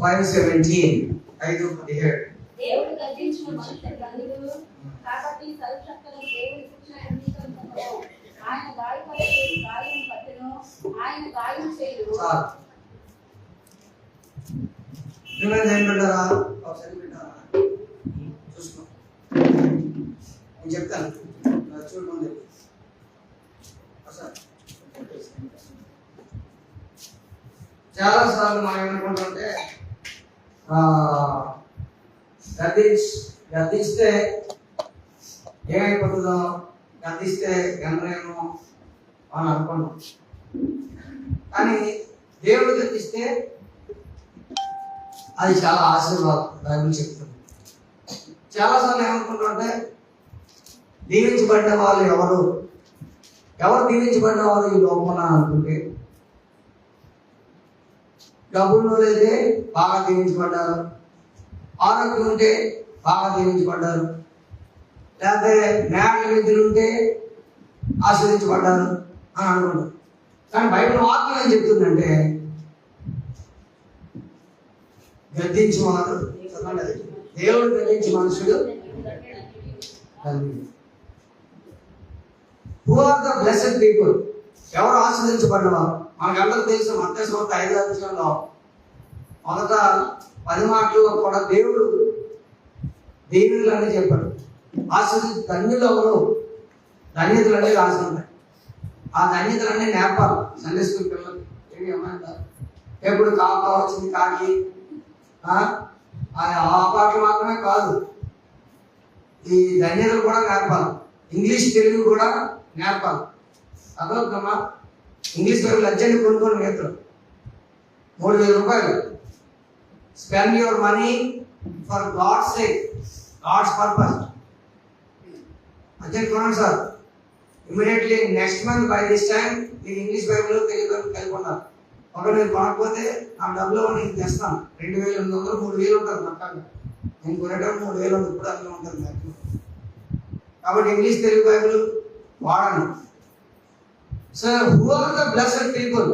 5:17 5:17. దేవుడు గద్దించిన మనుషులు ధన్యులు, కాబట్టి సర్వశక్తులను దేవుడి శిక్షణ అంగీకరించము. ఆయన గాయపడే గాయం పట్టును, ఆయన గాయం చేయు. పెట్టారా ఒకసారి పెట్టారా చూసుకో, నేను చెప్తాను చూడండి. చాలా సార్లు మనం ఏమనుకుంటుంటే గద్దిస్తే ఏమైపోతుందో, గద్దిస్తే గండ్రేమో అని అనుకున్నాం. కానీ దేవుడు గద్దిస్తే అది చాలా ఆశీర్వాదం. బైబిల్ చెప్తుంది. చాలాసార్లు ఏమనుకుంటుంటే దీవించబడిన వాళ్ళు ఎవరు దీవించబడిన వాళ్ళు ఈ లోపల అనుకుంటే, డబ్బులు అయితే బాగా దీవించబడ్డారు, ఆరోగ్యం ఉంటే బాగా దీవించబడ్డారు, లేకపోతే జ్ఞాన విద్యలు ఉంటే ఆశ్రయించబడ్డారు అని అనుకుంటారు. కానీ బైబిల్ వాక్యం ఏం చెప్తుందంటే గద్దించేవాడు దేవుడు, గద్దించే మనుషుడు. Who are the blessed people? ఎవరు ఆశ్రయించబడినవారు? మనకందరూ తెలుసు మత్తయి సువార్త 5వ అధ్యాయంలో మొదట 10 మాటలు కూడా దేవుడు దీవెనలు అని చెప్పాడు. ధన్యులు ఎవరు? ధన్యతలు అనేది రాసి ఉంటాయి. ఆ ధన్యతలన్నీ నేర్పాలి సండే స్కూల్ పిల్లలు. ఏమి అమ్మాయి ఎప్పుడు కాకా వచ్చింది కాకి ఆ పాటలు మాత్రమే కాదు, ఈ ధన్యతలు కూడా నేర్పాలి. ఇంగ్లీష్ తెలుగు కూడా నేర్పాలి. అదొకమ్మా ఇంగ్లీష్ బైబిల్ అర్జెంట్ కొనుక్కోండి నేర్పులు 3,000 రూపాయలు. Spend your money for God's sake, God's purpose. Urgent కొనండి sir. Immediately next month by this time మీకు ఇంగ్లీష్ బైబిల్ తెలుగు బైబిల్ కలుపుకున్నారు. ఒకవేళ నేను కొనకపోతే నా డబ్బులో నేను తెస్తాను. 2,800 3,000 ఉంటుంది పక్కాగా. నేను కొనేటప్పుడు 3,000 ఉంటుంది, ఇప్పుడు అందులో ఉంటుంది మ్యాక్సిమం. కాబట్టి ఇంగ్లీష్ తెలుగు బైబిల్ వాడండి. So who are the blessed people?